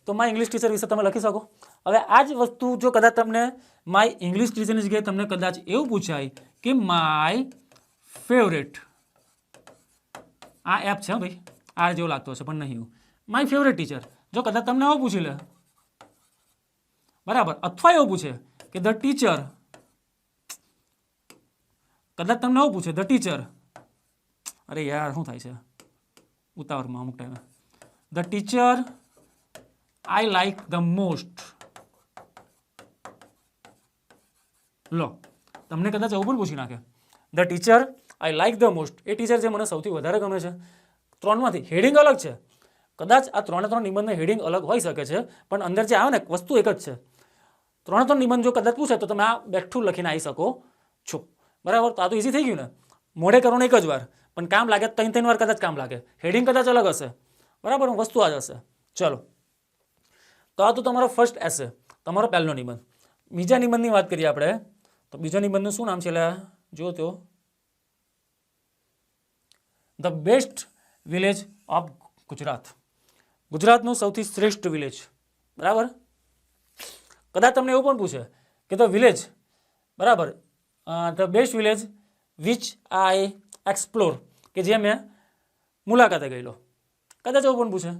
તો માય ઇંગ્લિશ ટીચર વિશે તમે લખી શકો. હવે આ જ વસ્તુ જો કદાચ તમને માય ઇંગ્લિશ ટીચરની જગ્યાએ તમને કદાચ એવું પૂછાય કે માય ફેવરેટ, આ એપ છે ભાઈ, આ જેવો લાગતો હશે પણ નહીં એવું. માય ફેવરેટ ટીચર જો કદાચ તમને આવું પૂછી લે, બરાબર, અથવા એવું પૂછે કે ધ ટીચર, કદાચ તમને આવું પૂછે ધ ટીચર, અરે યાર શું થાય છે ઉતાવળમાં અમુક ટાઈમે, the teacher I like the most. લો, તમને કદાચ એવું પણ પૂછી નાખે the teacher I like the most, એ ટીચર જે મને સૌથી વધારે ગમે છે. ત્રણમાંથી હેડિંગ અલગ છે. કદાચ આ ત્રણે ત્રણ નિબંધની હેડિંગ અલગ હોઈ શકે છે, પણ અંદર જે આવે ને વસ્તુ એક જ છે. ત્રણે ત્રણ નિબંધ જો કદાચ પૂછે તો તમે આ બેઠું લખીને આવી શકો છો. બરાબર, તો આ તો ઇઝી થઈ ગયું ને. મોઢે કરવાનું એક જ વાર, પણ કામ લાગે ત્રણ વાર કદાચ કામ લાગે. હેડિંગ કદાચ અલગ હશે, બરાબર, વસ્તુ આ જ હશે. ચલો, તો આ તો તમારો ફર્સ્ટ એસે, તમારો પહેલો નિબંધ. બીજા નિબંધની વાત કરીએ આપણે, તો બીજા નિબંધનું શું નામ છે? એટલે જો તો the best village of Gujarat. ગુજરાતનું સૌથી શ્રેષ્ઠ વિલેજ. બરાબર. કદાચ તમને એવું પણ પૂછે કે ધ વિલેજ, બરાબર, the best village which I explore, કે જે મેં મુલાકાતે ગયેલો. કદાચ એવું પણ પૂછે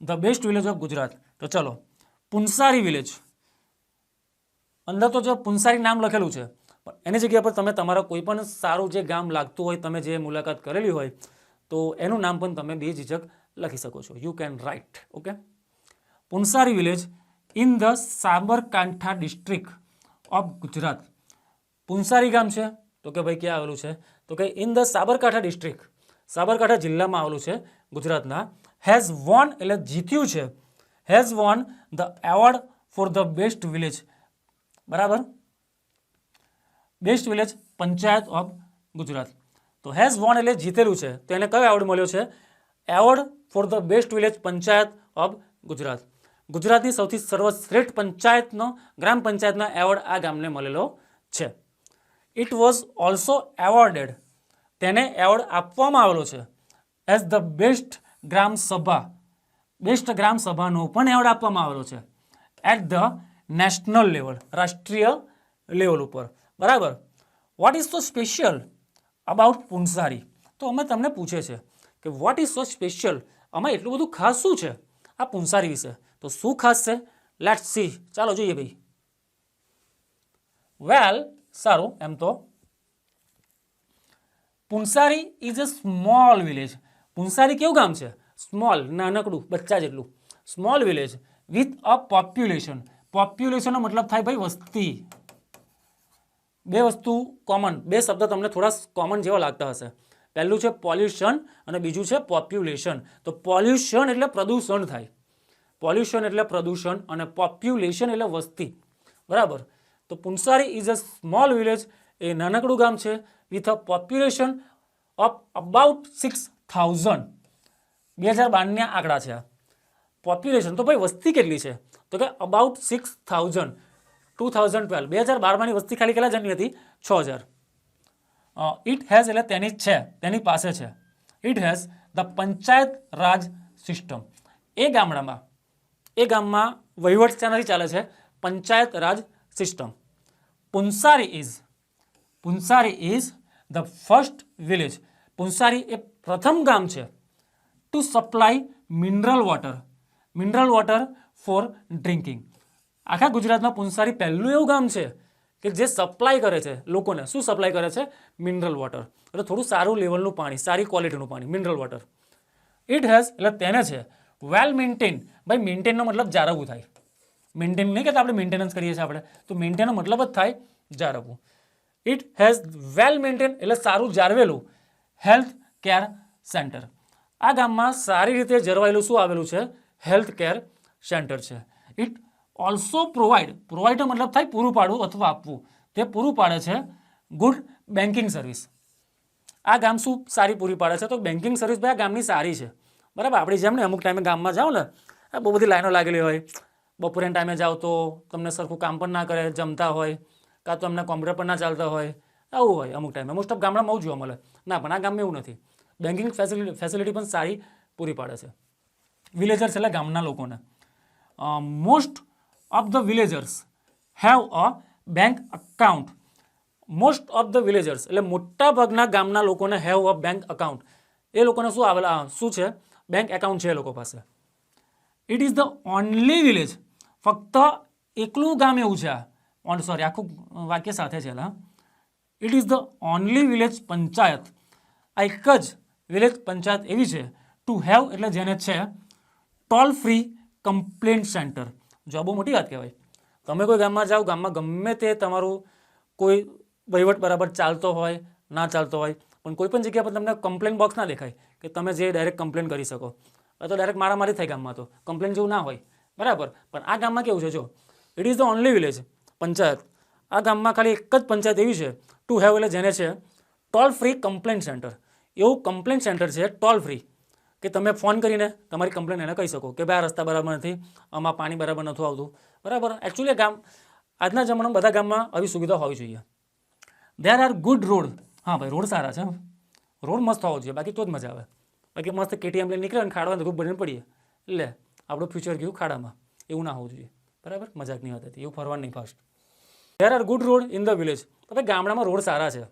the best village of Gujarat. તો ચલો, પુનસારી વિલેજ. અંદર તો જો પુનસારી નામ લખેલું છે, પણ એની જગ્યા પર તમે તમારા કોઈ પણ સારું જે ગામ લાગતું હોય, તમે જે મુલાકાત કરેલી હોય, તો એનું નામ પણ તમે બેઝિઝક લખી શકો છો. You can write. Okay. Punsari village in the Sabarkantha district of Gujarat. Punsari ગામ છે તો કે ભાઈ ક્યાં આવેલું છે? તો કે in the Sabarkantha district, Sabarkantha જિલ્લામાં આવેલું છે ગુજરાતના. હેઝ વોન એટલે જીત્યું છે, has won the award for the best village. બરાબર, best village panchayat of Gujarat. તો હેઝ વોન એટલે જીતેલું છે, તો એને કયો એવોર્ડ મળ્યો છે? Award for the best village panchayat of Gujarat. ગુજરાતની સૌથી સર્વશ્રેષ્ઠ પંચાયતનો, ગ્રામ પંચાયતનો એવોર્ડ આ ગામને મળેલો છે. ઇટ વોઝ ઓલ્સો એવોર્ડેડ, તેને એવોર્ડ આપવામાં આવેલો છે એઝ ધ બેસ્ટ ગ્રામ સભા, બેસ્ટ ગ્રામ સભાનો પણ એવોર્ડ આપવામાં આવેલો છે એટ ધ નેશનલ લેવલ, રાષ્ટ્રીય લેવલ ઉપર. બરાબર. What is so special about Punsari? તો અમે તમને પૂછે છે કે વોટ ઇઝ સો સ્પેશિયલ, આમાં એટલું બધું ખાસ શું છે આ પુનસારી વિશે? તો શું ખાસ છે લેટ્સ સી, ચાલો જોઈએ ભાઈ. વેલ, સારું. એમ તો Punsari is a small village. Punsari કેવું ગામ છે? સ્મોલ, નાનકડું, બચ્ચા જેટલું. Small village with a population. પોપ્યુલેશનનો મતલબ થાય ભાઈ વસ્તી. બે વસ્તુ કોમન, બે શબ્દ તમને થોડા કોમન જેવા લાગતા હશે. પહેલું છે પોલ્યુશન અને બીજું છે પોપ્યુલેશન. તો પોલ્યુશન એટલે પ્રદૂષણ થાય, પોલ્યુશન એટલે પ્રદૂષણ, અને પોપ્યુલેશન એટલે વસ્તી. બરાબર. તો Punsari is a small village, એ નાનકડું ગામ છે with a population of about 6000. 2012ના આંકડા છે આ. પોપ્યુલેશન તો ભાઈ વસ્તી કેટલી છે? તો કે અબાઉટ 6000. 2012, 2012ની વસ્તી ખાલી કેટલા જણની હતી? 6000. ઇટ હેઝ એટલે તેની છે, તેની પાસે છે. It has the panchayat raj system. એ ગામમાં વહીવટ શાનાથી ચાલે છે? Panchayat raj system. Punsari is the first village. Punsari એ પ્રથમ ગામ છે to supply mineral water for drinking. આખા ગુજરાતમાં પુંસારી પહેલું એવું ગામ છે કે જે સપ્લાય કરે છે લોકોને. શું સપ્લાય કરે છે? મિનરલ વોટર, એટલે થોડું સારું લેવલનું પાણી, સારી ક્વોલિટીનું પાણી, મિનરલ વોટર. ઇટ હેઝ એટલે તેને છે વેલ મેન્ટેન. ભાઈ મેન્ટેનનો મતલબ જાળવવું થાય. મેન્ટેન નહીં કહેતા આપણે મેન્ટેનન્સ કરીએ છીએ આપણે, તો મેન્ટેનનો મતલબ જ થાય જાળવવું. ઇટ હેઝ વેલ મેન્ટેન એટલે સારું જાળવેલું હેલ્થ કેર સેન્ટર. આ ગામમાં સારી રીતે જળવાયેલું શું આવેલું છે? હેલ્થ કેર સેન્ટર છે. ઇટ ઓલ્સો પ્રોવાઈડનો મતલબ થાય પૂરું પાડવું અથવા આપવું. તે પૂરું પાડે છે ગુડ બેન્કિંગ સર્વિસ. આ ગામ શું સારી પૂરી પાડે છે? તો બેન્કિંગ સર્વિસ ભાઈ આ ગામની સારી છે. બરાબર. આપણી જેમ ને અમુક ટાઈમે ગામમાં જાઓ ને, બહુ બધી લાઈનો લાગેલી હોય, બપોરના ટાઈમે જાઓ તો તમને સરખું કામ પણ ના કરે, જમતા હોય, કાં તો અમને કોમ્પ્યુટર પણ ના ચાલતા હોય, આવું હોય અમુક ટાઈમે. મોસ્ટ ઓફ ગામડામાં બહુ જોવા મળે. ના, પણ આ ગામમાં એવું નથી. બેન્કિંગ ફેસિલિટી પણ સારી પૂરી પાડે છે. વિલેજર્સ એટલે ગામના લોકોને. Most of the villagers have a bank account. Most of the villagers એટલે મોટા ભાગના ગામના લોકોને હેવ અ બેંક અકાઉન્ટ. એ લોકોને શું આવેલા શું છે? બેંક એકાઉન્ટ છે એ લોકો પાસે. It is the only village. ફક્ત એકલું ગામ એવું છે આ. સોરી, આખું વાક્ય સાથે છે. It is the only village panchayat. આ એક જ વિલેજ પંચાયત એવી છે ટુ હેવ એટલે જેને છે ટોલ ફ્રી કમ્પ્લેન્ટ સેન્ટર. જો બહુ મોટી વાત કહેવાય. તમે કોઈ ગામમાં જાઓ, ગામમાં ગમે તે તમારું કોઈ વહીવટ બરાબર ચાલતો હોય, ના ચાલતો હોય, પણ કોઈ પણ જગ્યા પર તમને કમ્પ્લેન બોક્સ ના દેખાય કે તમે જે ડાયરેક્ટ કમ્પ્લેન કરી શકો. તો ડાયરેક્ટ મારામારી થાય ગામમાં, તો કમ્પ્લેન જેવું ના હોય. બરાબર. પણ આ ગામમાં કેવું છે? જો it is the only village panchayat. આ ગામમાં ખાલી એક જ પંચાયત એવી છે ટુ હેવ એટલે જેને છે ટોલ ફ્રી કમ્પ્લેન્ટ સેન્ટર. એવું કમ્પ્લેન્ટ સેન્ટર છે ટોલ ફ્રી કે તમે ફોન કરીને તમારી કમ્પ્લેન એને કહી શકો કે ભાઈ આ રસ્તા બરાબર નથી, આમાં પાણી બરાબર નથી આવતું. બરાબર. એકચ્યુઅલી આજના જમાનામાં બધા ગામમાં આવી સુવિધા હોવી જોઈએ. દેર આર ગુડ રોડ. હા ભાઈ, રોડ સારા છે. રોડ મસ્ત હોવો જોઈએ, બાકી તો જ મજા આવે. બાકી મસ્ત કેટીએમ લઈને નીકળે અને ખાડામાં ખૂબ બનીને પડીએ, એટલે આપણું ફ્યુચર ગયું ખાડામાં. એવું ના હોવું જોઈએ. બરાબર. મજાક નહીં હતી, એવું ફરવાનું નહીં fast. There are good road in the village. તો ભાઈ ગામડામાં રોડ સારા છે,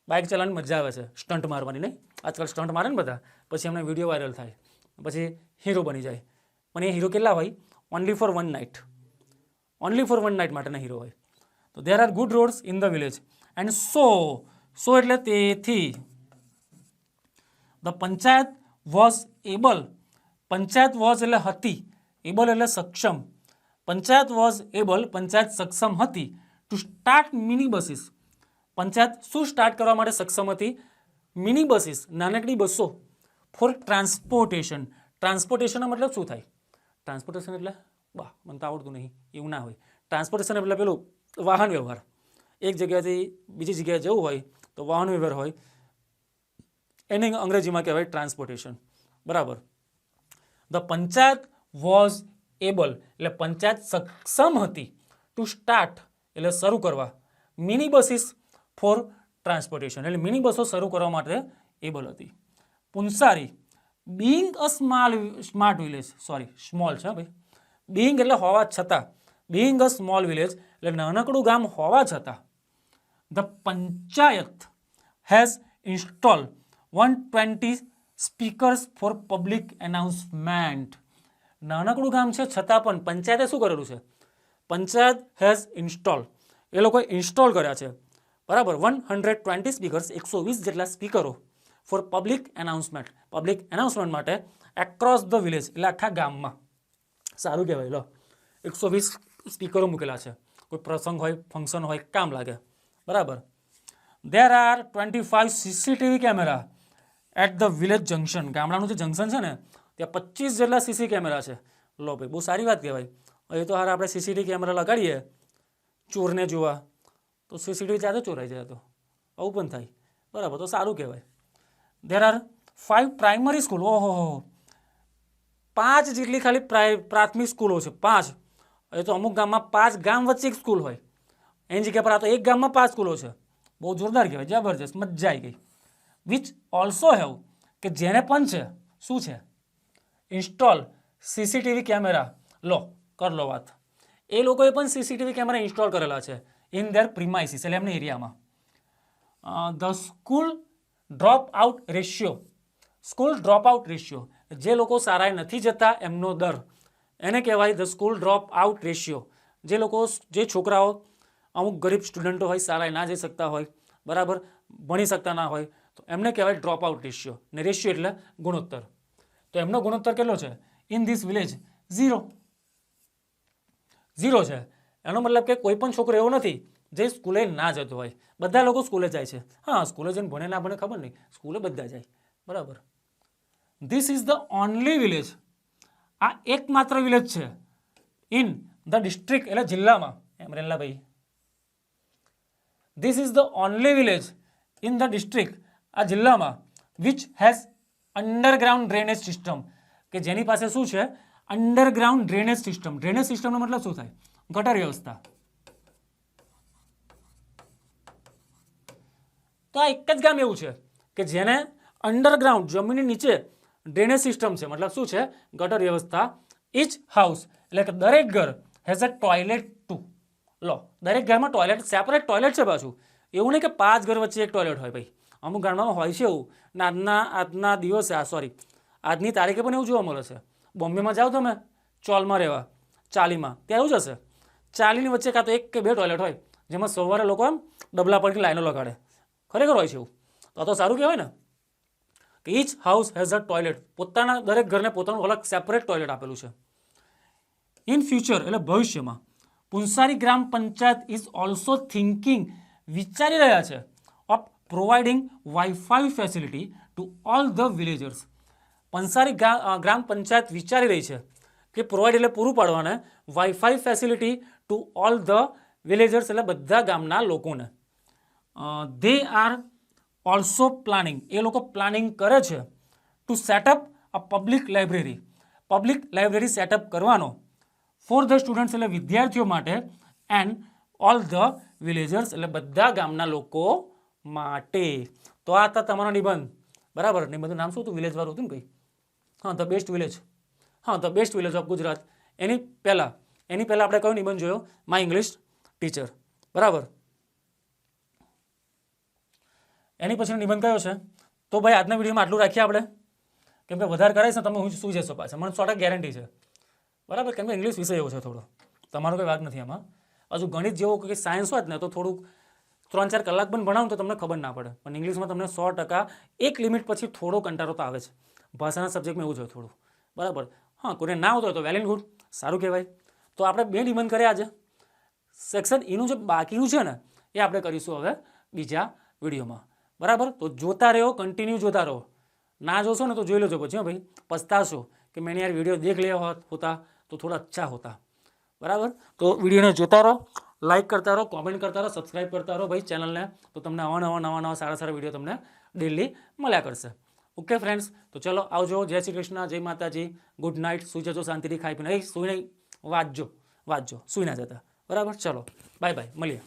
બાઇક ચલાવવાની મજા આવે છે, સ્ટન્ટ મારવાની નહીં. આજકાલ સ્ટન્ટ મારે ને બધા, પછી એમને વિડીયો વાયરલ થાય, પછી હીરો બની જાય. પણ એ હીરો કેટલા હોય? Only for one night. Only for one night માટેના હીરો હોય. તો there are good roads in the village and so એટલે તેથી the panchayat was able. Panchayat was એટલે હતી, એબલ એટલે સક્ષમ. પંચાયત વોઝ એબલ પંચાયત સક્ષમ હતી to start mini buses. Panchayat શું સ્ટાર્ટ કરવા માટે સક્ષમ હતી? મિની બસીસ, નાનકડી બસો ફોર ટ્રાન્સપોર્ટેશન. ટ્રાન્સપોર્ટેશનનો મતલબ શું થાય? ટ્રાન્સપોર્ટેશન એટલે મને તો આવડતું નહીં, એવું ના હોય. ટ્રાન્સપોર્ટેશન એટલે પેલું વાહન વ્યવહાર. એક જગ્યાએથી બીજી જગ્યાએ જવું હોય તો વાહન વ્યવહાર હોય, એને અંગ્રેજીમાં કહેવાય ટ્રાન્સપોર્ટેશન. બરાબર. ધ પંચાયત વોઝ એબલ એટલે પંચાયત સક્ષમ હતી ટુ સ્ટાર્ટ એટલે શરૂ કરવા મિની બસીસ ફોર ટ્રાન્સપોર્ટેશન એટલે મિની બસો શરૂ કરવા માટે એબલ હતી. પુંસારી બીઇંગ અ સ્માર્ટ વિલેજ, સ્મોલ છે ભાઈ. બીઇંગ એટલે હોવા છતાં, બીઇંગ અ સ્મોલ વિલેજ એટલે નાનકડું ગામ હોવા છતાં, the panchayat has install 120 speakers for public announcement. નાનકડું ગામ છે છતાં પણ પંચાયતે શું કરેલું છે? પંચાયત હેઝ ઇન્સ્ટોલ, એ લોકોએ ઇન્સ્ટોલ કર્યા છે, બરાબર, 120 સ્પીકર્સ, 120 જેટલા સ્પીકરો ફોર પબ્લિક એનાઉન્સમેન્ટ માટે એક્રોસ ધ વિલેજ, એટલે આખા ગામમાં. સારું કહેવાય. લો 120 સ્પીકરો મૂકેલા છે, કોઈ પ્રસંગ હોય, ફંક્શન હોય, કામ લાગે, બરાબર. There are 25 CCTV camera at the village junction, ગામડાનું જે જંકશન છે ને ત્યાં 25 જેટલા સીસી કેમેરા છે. લો ભાઈ, બહુ સારી વાત કહેવાય. એ તો હારે આપણે સીસીટીવી કેમેરા લગાડીએ ચોરને જોવા, તો સીસીટીવી જાતે ચોરાઈ જાય, તો આવું પણ થાય, બરાબર, તો સારું કહેવાય. દેર આર 5 પ્રાઇમરી સ્કૂલ, ઓહો 5 જેટલી ખાલી પ્રાથમિક સ્કૂલો છે, 5. એ તો અમુક ગામમાં 5 ગામ વચ્ચે એક સ્કૂલ હોય, એની જગ્યા પર આ તો એક ગામમાં 5 સ્કૂલો છે. બહુ જોરદાર કહેવાય, જબરજસ્ત, મજા આવી ગઈ. વિચ ઓલ્સો હેવ, કે જેને પણ છે, શું છે, ઇન્સ્ટોલ સીસીટીવી કેમેરા. લો કર લો વાત. એ લોકોએ પણ સીસીટીવી કેમેરા ઇન્સ્ટોલ કરેલા છે ઇન ધેર પ્રિમાઇસીસ, એટલે એમની એરિયામાં. The school drop out ratio, જે લોકો શાળાએ નથી જતા એમનો દર, એને કહેવાય the school drop out ratio. જે છોકરાઓ, અમુક ગરીબ સ્ટુડન્ટો હોય, શાળાએ ના જઈ શકતા હોય, બરાબર, ભણી શકતા ના હોય, તો એમને કહેવાય ડ્રોપ આઉટ રેશિયો. ને રેશિયો એટલે ગુણોત્તર. તો એમનો ગુણોત્તર કેટલો છે? ઇન ધીસ વિલેજ 0 છે. એનો મતલબ કે કોઈ પણ છોકરો એવો નથી જે સ્કૂલે ના જતો હોય, બધા લોકો સ્કૂલે જાય છે. હા, સ્કૂલે જઈને ભણે ના ભણે ખબર નહીં, સ્કૂલે બધા જાય, બરાબર. This is the only village, આ એકમાત્ર વિલેજ છે ઇન ધ ડિસ્ટ્રિક્ટ, એટલે જિલ્લામાં. એમરેલા ભાઈ, this is the only village in the district, આ જિલ્લામાં, which has underground drainage system, કે જેની પાસે શું છે? Underground drainage system. ડ્રેનેજ સિસ્ટમનો મતલબ શું થાય? ગટર વ્યવસ્થા. તો આ એક જ ગામ એવું છે કે જેને અંડરગ્રાઉન્ડ, જમીનની નીચે ડ્રેનેજ સિસ્ટમ છે, મતલબ શું છે? ગટર વ્યવસ્થા. ઇચ હાઉસ, એટલે કે દરેક ઘર, હેઝ અ ટોયલેટ ટુ. લો, દરેક ઘરમાં ટોયલેટ, સેપરેટ ટોયલેટ છે પાછું. એવું નહીં કે 5 ઘર વચ્ચે એક ટોયલેટ હોય ભાઈ. અમુક ગામડામાં હોય છે એવું. આજના દિવસે, આજની તારીખે પણ એવું જોવા મળે છે. બોમ્બેમાં જાઓ તમે ચોલમાં રહેવા, ચાલીમાં, ત્યાં એવું જ હશે. ચાલીની વચ્ચે કાં તો 1 કે 2 ટોયલેટ હોય, જેમાં સવારે લોકો આમ ડબલા પડીને લાઈનો લગાડે. ખરેખર હોય છે એવું. તો સારું કહેવાય ને કે each house has a toilet, પોતાના દરેક ઘરને પોતાનું અલગ સેપરેટ ટોયલેટ આપેલું છે. ઇન ફ્યુચર, એટલે ભવિષ્યમાં, Punsari gram panchayat is also thinking, વિચારી રહ્યા છે, of providing wifi facility to all the villagers. Pansari gram panchayat વિચારી રહી છે કે પ્રોવાઈડ એટલે પૂરું પાડવાને, wifi facility to all the villagers, એટલે બધા ગામના લોકોને. દે આર ઓલ્સો પ્લાનિંગ, એ લોકો પ્લાનિંગ કરે છે to set up a public library set up કરવાનો, ફોર ધ સ્ટુડન્ટ્સ, એટલે વિદ્યાર્થીઓ માટે, એન્ડ ઓલ ધ વિલેજર્સ, એટલે બધા ગામના લોકો માટે. તો આ હતા તમારો નિબંધ, બરાબર. નિબંધનું નામ શું હતું? વિલેજ વાળું હતું ને કંઈ? હા, ધ બેસ્ટ વિલેજ. હા, the best village of Gujarat. એની પહેલાં આપણે કયો નિબંધ જોયો? માય ઇંગ્લિશ ટીચર, બરાબર. એની પછીનો નિબંધ કયો છે? તો ભાઈ આજના વિડીયોમાં આટલું રાખીએ આપણે, કેમ કે વધારે કરાવીશ ને તમે સુઈ જશો પાછા, મને 100% ગેરંટી છે, બરાબર. કેમ કે ઇંગ્લિશ વિષય એવો છે થોડો, તમારો કોઈ વાગ નથી આમાં. હજુ ગણિત જેવો કોઈ સાયન્સ હોત ને તો થોડુંક 3-4 કલાક પણ ભણાવું તો તમને ખબર ના પડે, પણ ઇંગ્લિશમાં તમને 100% એક લિમિટ પછી થોડો કંટાળો તો આવે છે. ભાષાના સબ્જેક્ટમાં એવું છે થોડું, બરાબર. હા, કોઈને ના આવતો હોય તો વેલ એન્ડ ગુડ, સારું કહેવાય. તો આપણે 2 નિબંધ કર્યા આજે. સેક્શન ઈનું જે બાકીનું છે ને એ આપણે કરીશું હવે બીજા વિડીયોમાં, બરાબર. તો જોતા રહો, કન્ટિન્યુ જોતા રહો. ના જોશો ને તો જોઈ લેજો પછી, ભાઈ પસ્તાશો કે મેં યાર વિડીયો દેખ लिया होता तो थोड़ा अच्छा होता, બરાબર. તો વિડીયોને જોતા રહો, લાઇક કરતા રહો, કોમેન્ટ કરતા રહો, સબસ્ક્રાઇબ કરતા રહો ભાઈ ચેનલને, તો તમને નવા સારા વિડીયો તમને ડેલી મળ્યા કરશે. ઓકે ફ્રેન્ડ્સ, તો ચલો આવજો. જય શ્રી કૃષ્ણ, જય માતાજી, ગુડ નાઇટ. સુઈ જજો શાંતિથી, ખાઈ પીને. સુઈ નહીં, વાંચજો, સુઈ ના જતા, બરાબર. ચલો બાય બાય, મળીએ.